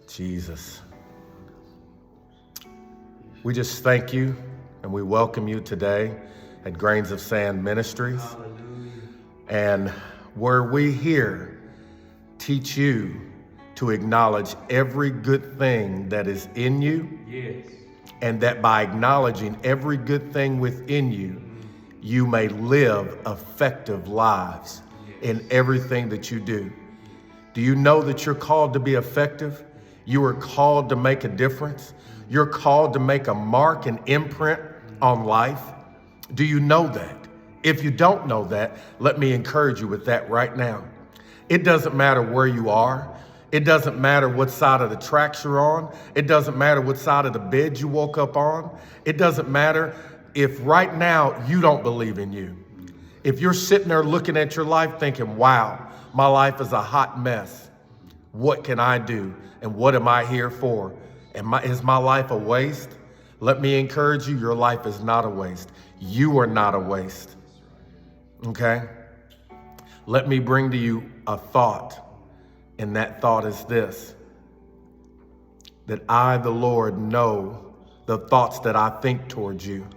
Jesus. We just thank you and we welcome you today at Grains of Sand Ministries. Hallelujah. And where we here teach you to acknowledge every good thing that is in you. Yes. And that by acknowledging every good thing within you, you may live effective lives in everything that you do. Do you know that you're called to be effective? You are called to make a difference. You're called to make a mark and imprint on life. Do you know that? If you don't know that, let me encourage you with that right now. It doesn't matter where you are. It doesn't matter what side of the tracks you're on. It doesn't matter what side of the bed you woke up on. It doesn't matter if right now you don't believe in you. If you're sitting there looking at your life thinking, wow, my life is a hot mess. What can I do? And what am I here for? Is my life a waste? Let me encourage you, your life is not a waste. You are not a waste. Okay? Let me bring to you a thought. And that thought is this: that I, the Lord, know the thoughts that I think towards you.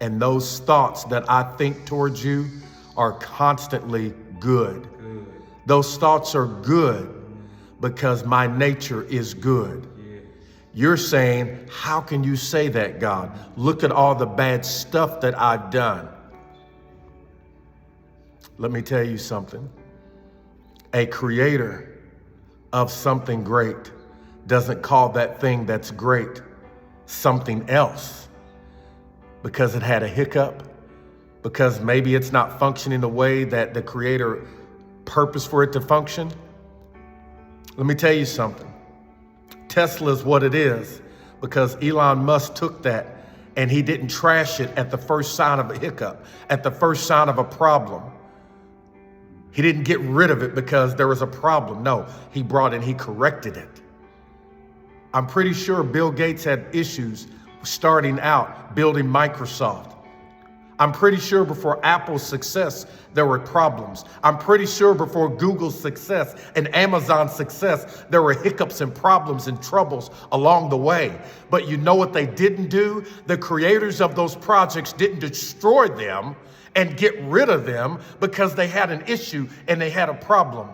And those thoughts that I think towards you are constantly good. Those thoughts are good because my nature is good. You're saying, how can you say that, God? Look at all the bad stuff that I've done. Let me tell you something. A creator of something great doesn't call that thing that's great something else because it had a hiccup, because maybe it's not functioning the way that the creator purposed for it to function. Let me tell you something. Tesla is what it is because Elon Musk took that and he didn't trash it at the first sign of a hiccup, at the first sign of a problem. He didn't get rid of it because there was a problem. No, he corrected it. I'm pretty sure Bill Gates had issues starting out building Microsoft. I'm pretty sure before Apple's success, there were problems. I'm pretty sure before Google's success and Amazon's success, there were hiccups and problems and troubles along the way. But you know what they didn't do? The creators of those projects didn't destroy them and get rid of them because they had an issue and they had a problem.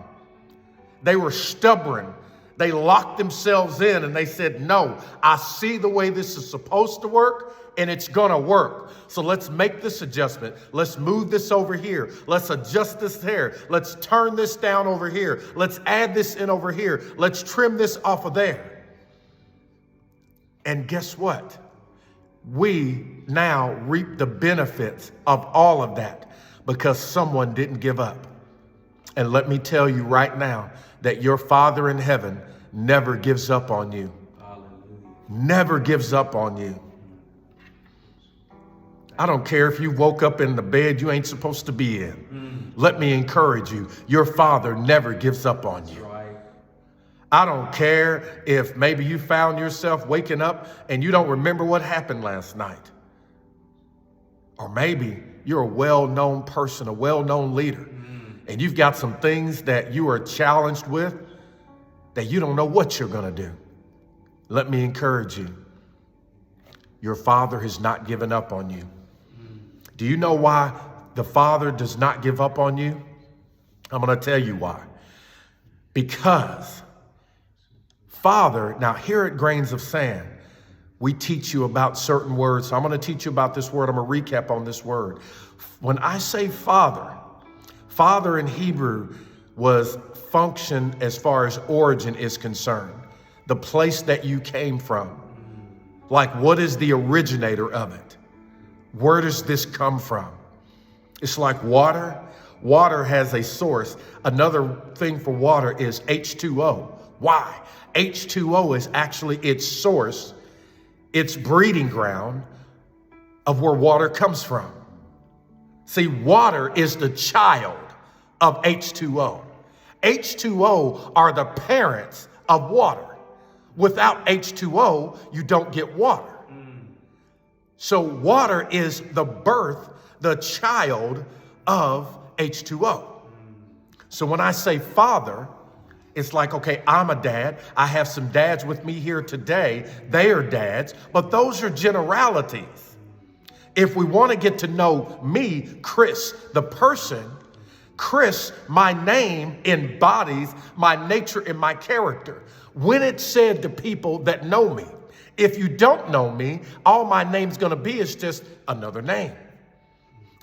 They were stubborn. They locked themselves in and they said, no, I see the way this is supposed to work and it's gonna work. So let's make this adjustment. Let's move this over here. Let's adjust this there. Let's turn this down over here. Let's add this in over here. Let's trim this off of there. And guess what? We now reap the benefits of all of that because someone didn't give up. And let me tell you right now that your Father in heaven never gives up on you. Hallelujah. Never gives up on you. I don't care if you woke up in the bed you ain't supposed to be in. Let me encourage you. Your Father never gives up on you. I don't care if maybe you found yourself waking up and you don't remember what happened last night. Or maybe you're a well-known person, a well-known leader, and you've got some things that you are challenged with that you don't know what you're going to do. Let me encourage you. Your Father has not given up on you. Do you know why the Father does not give up on you? I'm going to tell you why. Because Father, now here at Grains of Sand, we teach you about certain words. So I'm going to teach you about this word. I'm going to recap on this word. When I say Father, Father in Hebrew was function as far as origin is concerned. The place that you came from. Like, what is the originator of it? Where does this come from? It's like water. Water has a source. Another thing for water is H2O. Why? H2O is actually its source, its breeding ground of where water comes from. See, water is the child of H2O. H2O are the parents of water. Without H2O, you don't get water. So water is the birth, the child of H2O. So when I say Father, It's like, okay, I'm a dad. I have some dads with me here today. They are dads, but those are generalities. If we want to get to know me, Chris, the person, Chris, my name embodies my nature and my character. When it's said to people that know me, if you don't know me, all my name's going to be is just another name.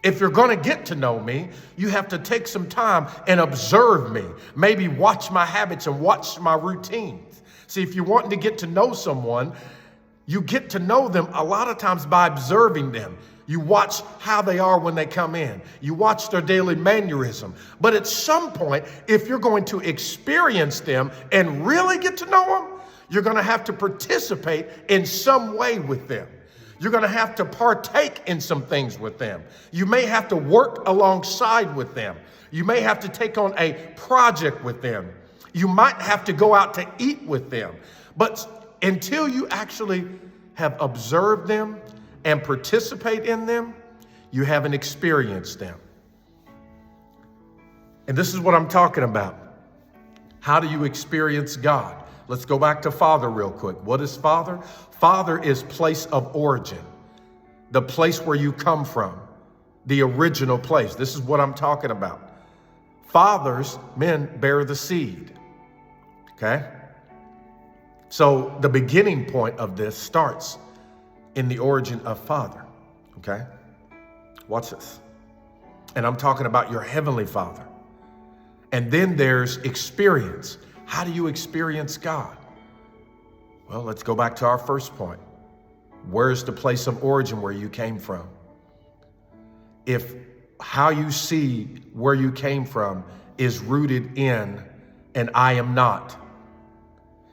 If you're going to get to know me, you have to take some time and observe me. Maybe watch my habits and watch my routines. See, if you're wanting to get to know someone, you get to know them a lot of times by observing them. You watch how they are when they come in. You watch their daily mannerism. But at some point, if you're going to experience them and really get to know them, you're going to have to participate in some way with them. You're going to have to partake in some things with them. You may have to work alongside with them. You may have to take on a project with them. You might have to go out to eat with them. But until you actually have observed them and participate in them, you haven't experienced them. And this is what I'm talking about. How do you experience God? Let's go back to Father real quick. What is Father? Father is place of origin, the place where you come from, the original place. This is what I'm talking about. Fathers, men, bear the seed. Okay? So the beginning point of this starts in the origin of Father. Okay? Watch this. And I'm talking about your heavenly Father. And then there's experience. How do you experience God? Well, let's go back to our first point. Where's the place of origin where you came from? If how you see where you came from is rooted in an I am not.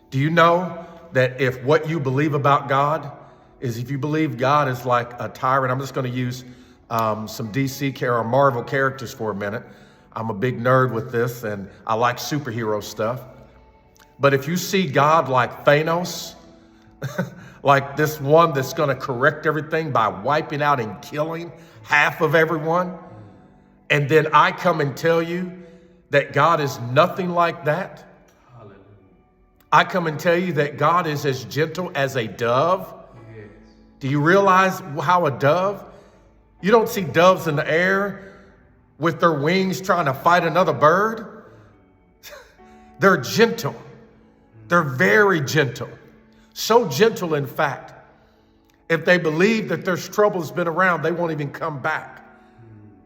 Do you know that if what you believe about God is, if you believe God is like a tyrant, I'm just going to use some DC or Marvel characters for a minute. I'm a big nerd with this and I like superhero stuff. But if you see God like Thanos, like this one that's going to correct everything by wiping out and killing half of everyone, and then I come and tell you that God is nothing like that. Hallelujah. I come and tell you that God is as gentle as a dove. Yes. Do you realize how a dove? You don't see doves in the air with their wings trying to fight another bird. They're gentle. They're very gentle. So gentle, in fact, if they believe that there's trouble's been around, they won't even come back.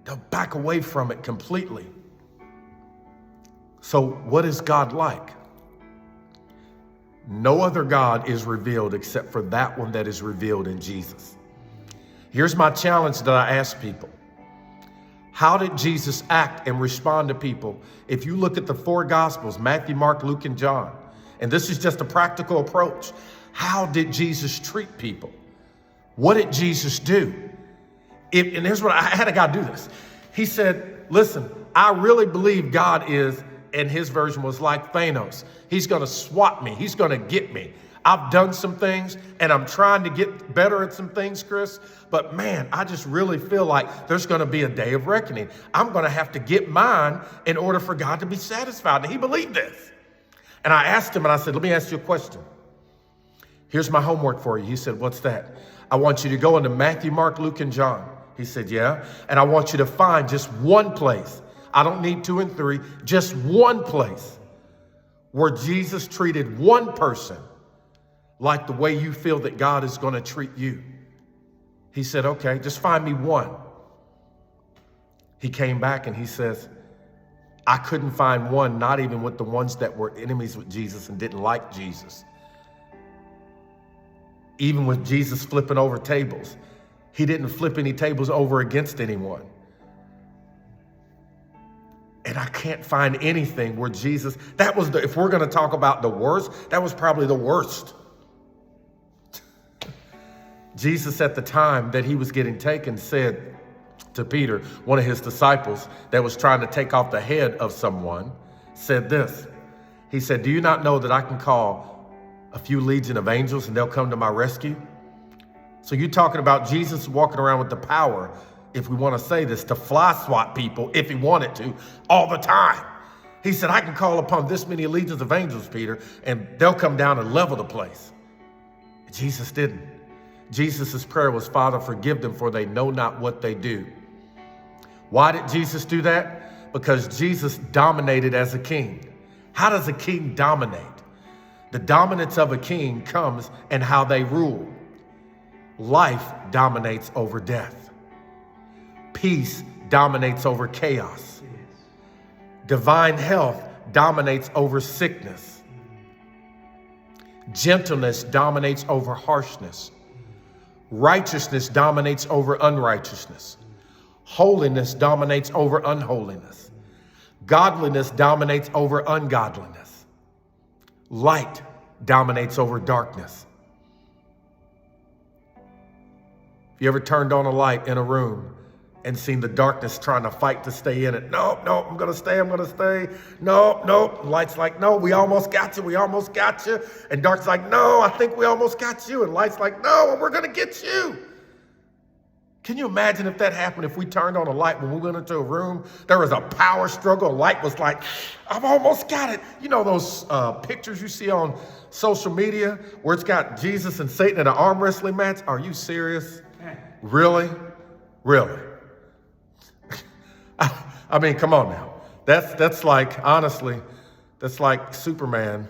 They'll back away from it completely. So what is God like? No other God is revealed except for that one that is revealed in Jesus. Here's my challenge that I ask people. How did Jesus act and respond to people? If you look at the four Gospels, Matthew, Mark, Luke, and John, and this is just a practical approach. How did Jesus treat people? What did Jesus do? And here's what I had a guy do this. He said, listen, I really believe God is, and his version was like Thanos. He's going to swat me. He's going to get me. I've done some things and I'm trying to get better at some things, Chris. But man, I just really feel like there's going to be a day of reckoning. I'm going to have to get mine in order for God to be satisfied. And he believed this. And I asked him and I said, let me ask you a question. Here's my homework for you. He said, what's that? I want you to go into Matthew, Mark, Luke, and John. He said, yeah. And I want you to find just one place. I don't need 2 and 3, just one place where Jesus treated one person like the way you feel that God is going to treat you. He said, okay, just find me one. He came back and he says, I couldn't find one, not even with the ones that were enemies with Jesus and didn't like Jesus. Even with Jesus flipping over tables, he didn't flip any tables over against anyone. And I can't find anything where Jesus, that was if we're going to talk about the worst, that was probably the worst. Jesus at the time that he was getting taken said to Peter, one of his disciples that was trying to take off the head of someone, said this. He said, do you not know that I can call a few legion of angels and they'll come to my rescue? So you're talking about Jesus walking around with the power, if we want to say this, to fly swat people if he wanted to all the time. He said, I can call upon this many legions of angels, Peter, and they'll come down and level the place. Jesus didn't. Jesus' prayer was, Father, forgive them, for they know not what they do. Why did Jesus do that? Because Jesus dominated as a king. How does a king dominate? The dominance of a king comes in how they rule. Life dominates over death. Peace dominates over chaos. Divine health dominates over sickness. Gentleness dominates over harshness. Righteousness dominates over unrighteousness. Holiness dominates over unholiness. Godliness dominates over ungodliness. Light dominates over darkness. If you ever turned on a light in a room and seen the darkness trying to fight to stay in it, no, I'm gonna stay. No. Light's like, no, we almost got you. And dark's like, no, I think we almost got you. And light's like, no, we're gonna get you. Can you imagine if that happened, if we turned on a light when we went into a room, there was a power struggle, light was like, I've almost got it. You know those pictures you see on social media where it's got Jesus and Satan in an arm wrestling match? Are you serious? Really? I mean, come on now. That's like, honestly, that's like Superman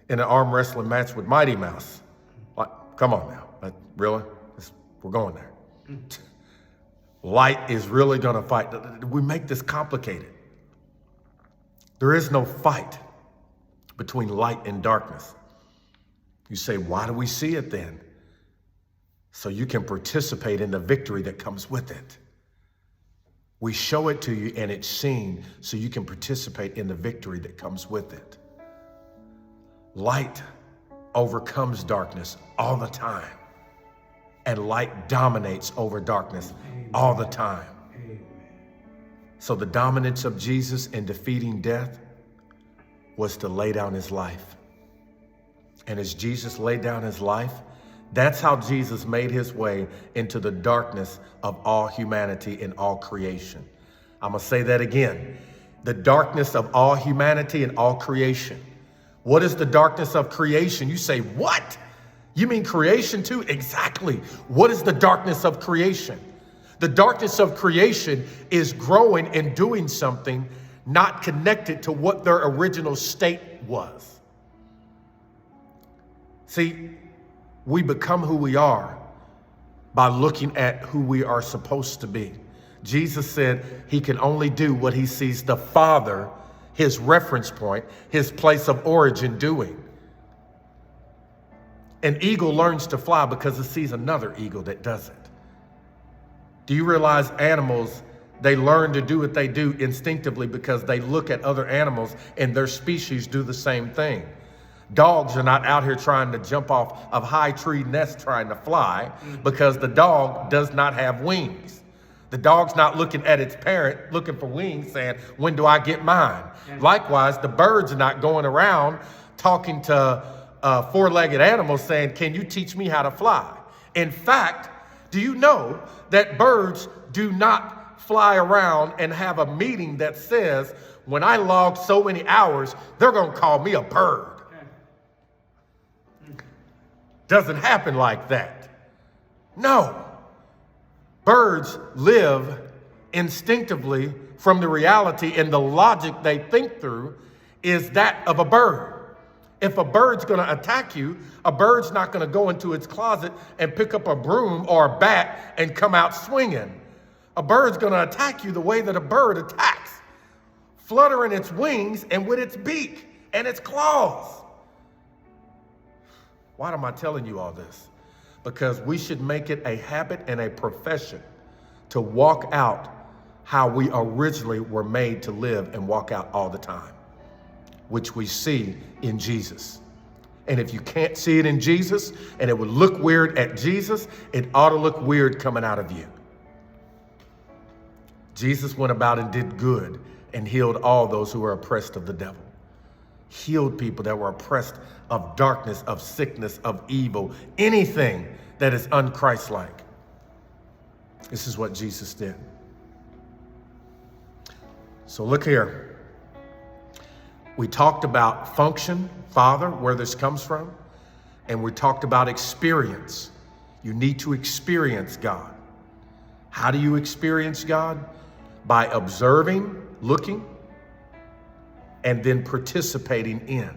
in an arm wrestling match with Mighty Mouse. Like, come on now. Really? We're going there. Light is really going to fight. We make this complicated. There is no fight between light and darkness. You say, why do we see it then? So you can participate in the victory that comes with it. We show it to you and it's seen so you can participate in the victory that comes with it. Light overcomes darkness all the time. And light dominates over darkness all the time. So the dominance of Jesus in defeating death was to lay down his life. And as Jesus laid down his life, that's how Jesus made his way into the darkness of all humanity and all creation. I'm going to say that again. The darkness of all humanity and all creation. What is the darkness of creation? You say, what? You mean creation too? Exactly. What is the darkness of creation? The darkness of creation is growing and doing something not connected to what their original state was. See, we become who we are by looking at who we are supposed to be. Jesus said he can only do what he sees the Father, his reference point, his place of origin, doing. An eagle learns to fly because it sees another eagle that doesn't. Do you realize animals, they learn to do what they do instinctively because they look at other animals and their species do the same thing. Dogs are not out here trying to jump off of high tree nests trying to fly because the dog does not have wings. The dog's not looking at its parent looking for wings saying, when do I get mine? Likewise, the birds are not going around talking to four-legged animals saying, can you teach me how to fly? In fact, do you know that birds do not fly around and have a meeting that says, when I log so many hours, they're going to call me a bird? Doesn't happen like that. No. Birds live instinctively from the reality, and the logic they think through is that of a bird. If a bird's going to attack you, a bird's not going to go into its closet and pick up a broom or a bat and come out swinging. A bird's going to attack you the way that a bird attacks, fluttering its wings and with its beak and its claws. Why am I telling you all this? Because we should make it a habit and a profession to walk out how we originally were made to live and walk out all the time, which we see in Jesus. And if you can't see it in Jesus and it would look weird at Jesus, it ought to look weird coming out of you. Jesus went about and did good and healed all those who were oppressed of the devil. Healed people that were oppressed of darkness, of sickness, of evil, anything that is un-Christ-like. This is what Jesus did. So look here. We talked about function, Father, where this comes from, and we talked about experience. You need to experience God. How do you experience God? By observing, looking, and then participating in.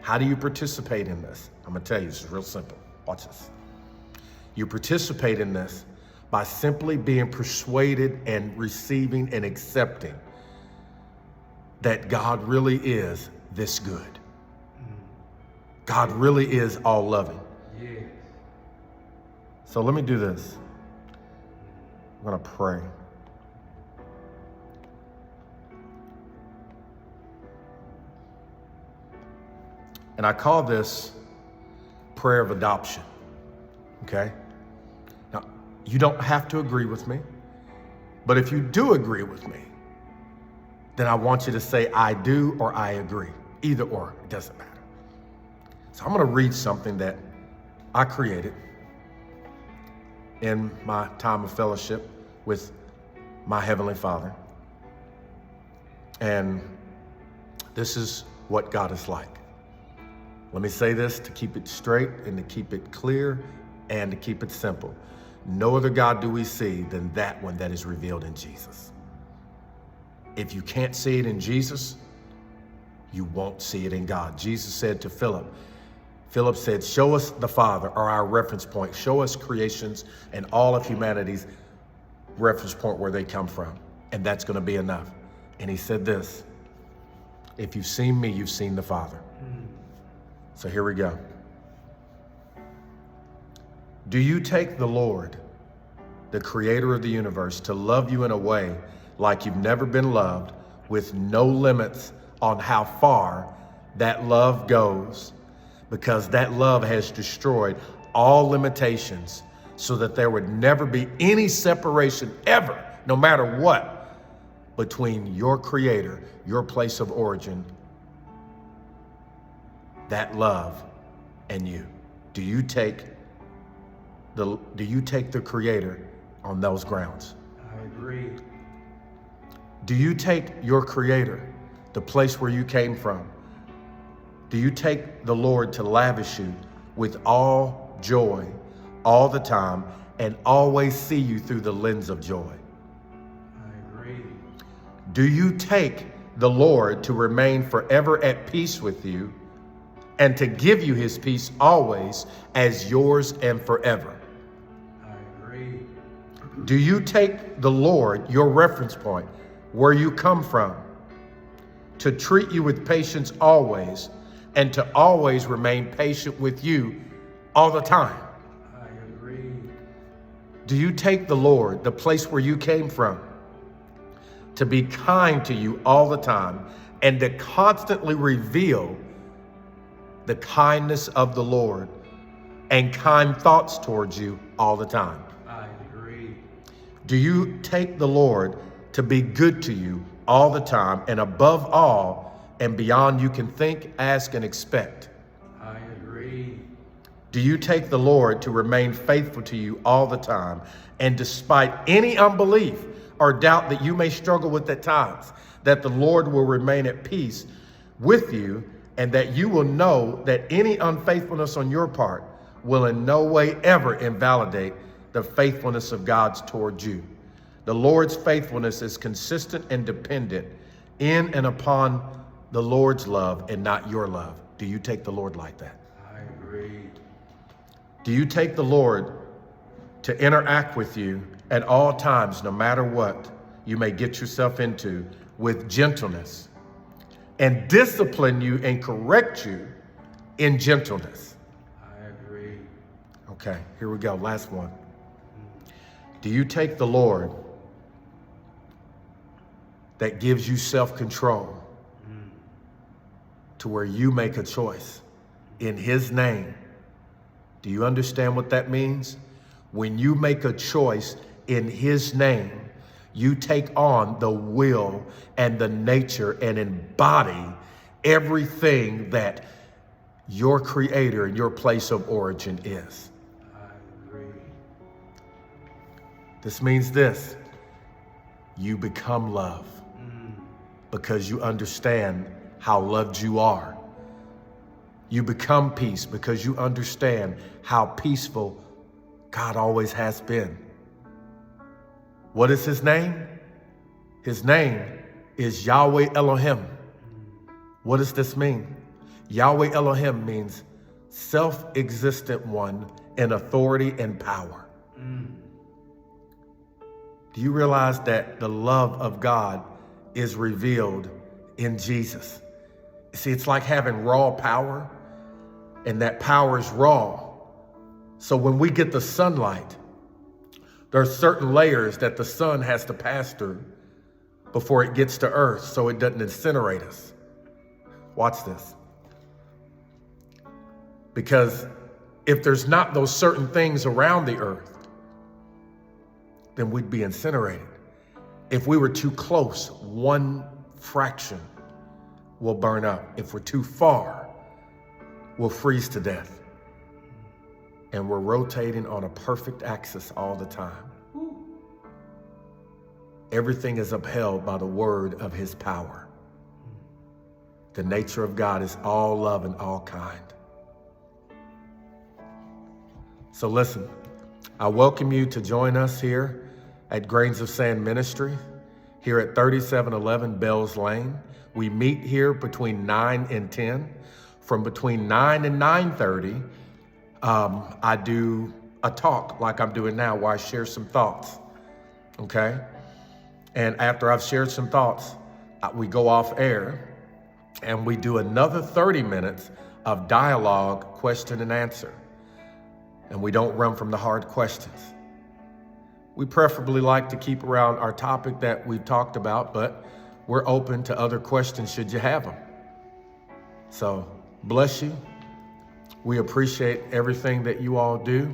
How do you participate in this? I'm gonna tell you, this is real simple. Watch this. You participate in this by simply being persuaded and receiving and accepting that God really is this good. God really is all loving. Yes. So let me do this. I'm gonna pray. And I call this prayer of adoption, okay? Now, you don't have to agree with me, but if you do agree with me, then I want you to say, I do or I agree. Either or, it doesn't matter. So I'm gonna read something that I created in my time of fellowship with my Heavenly Father. And this is what God is like. Let me say this to keep it straight and to keep it clear and to keep it simple. No other God do we see than that one that is revealed in Jesus. If you can't see it in Jesus, you won't see it in God. Jesus said to Philip said, show us the Father, or our reference point. Show us creations and all of humanity's reference point where they come from. And that's going to be enough. And he said this, if you've seen me, you've seen the Father. So here we go. Do you take the Lord, the creator of the universe, to love you in a way like you've never been loved, with no limits on how far that love goes, because that love has destroyed all limitations so that there would never be any separation ever, no matter what, between your creator, your place of origin, that love, and you? Do you take the creator on those grounds? I agree. Do you take your creator, the place where you came from? Do you take the Lord to lavish you with all joy all the time and always see you through the lens of joy? I agree. Do you take the Lord to remain forever at peace with you and to give you his peace always as yours and forever? I agree. Do you take the Lord, your reference point, where you come from, to treat you with patience always and to always remain patient with you all the time? I agree. Do you take the Lord, the place where you came from, to be kind to you all the time and to constantly reveal the kindness of the Lord and kind thoughts towards you all the time? I agree. Do you take the Lord to be good to you all the time and above all and beyond you can think, ask, and expect? I agree. Do you take the Lord to remain faithful to you all the time and despite any unbelief or doubt that you may struggle with at times, that the Lord will remain at peace with you and that you will know that any unfaithfulness on your part will in no way ever invalidate the faithfulness of God's towards you? The Lord's faithfulness is consistent and dependent in and upon the Lord's love and not your love. Do you take the Lord like that? I agree. Do you take the Lord to interact with you at all times, no matter what you may get yourself into, with gentleness, and discipline you and correct you in gentleness? I agree. Okay, here we go. Last one. Do you take the Lord that gives you self-control to where you make a choice in his name? Do you understand what that means? When you make a choice in his name, you take on the will and the nature and embody everything that your creator and your place of origin is. I agree. This means this: you become love. because you understand how loved you are. You become peace because you understand how peaceful God always has been. What is his name? His name is Yahweh Elohim. What does this mean? Yahweh Elohim means self-existent one in authority and power. Do you realize that the love of God is revealed in Jesus? See, it's like having raw power, and that power is raw. So when we get the sunlight, there are certain layers that the sun has to pass through before it gets to earth so it doesn't incinerate us. Watch this. Because if there's not those certain things around the earth, then we'd be incinerated. If we were too close, one fraction will burn up. If we're too far, we'll freeze to death. And we're rotating on a perfect axis all the time. Everything is upheld by the word of his power. The nature of God is all love and all kind. So listen, I welcome you to join us here at Grains of Sand Ministry, here at 3711 Bells Lane. We meet here between 9 and 10. From between 9 and 9:30, I do a talk like I'm doing now where I share some thoughts, okay? And after I've shared some thoughts, we go off air and we do another 30 minutes of dialogue, question and answer. And we don't run from the hard questions. We preferably like to keep around our topic that we've talked about, but we're open to other questions should you have them. So bless you. We appreciate everything that you all do,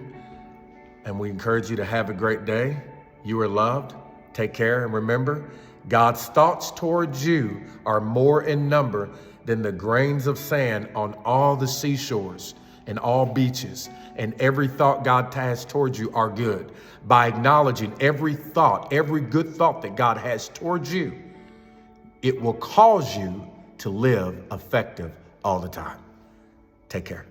and we encourage you to have a great day. You are loved. Take care, and remember, God's thoughts towards you are more in number than the grains of sand on all the seashores and all beaches. And every thought God has towards you are good. By acknowledging every thought, every good thought that God has towards you, it will cause you to live effective all the time. Take care.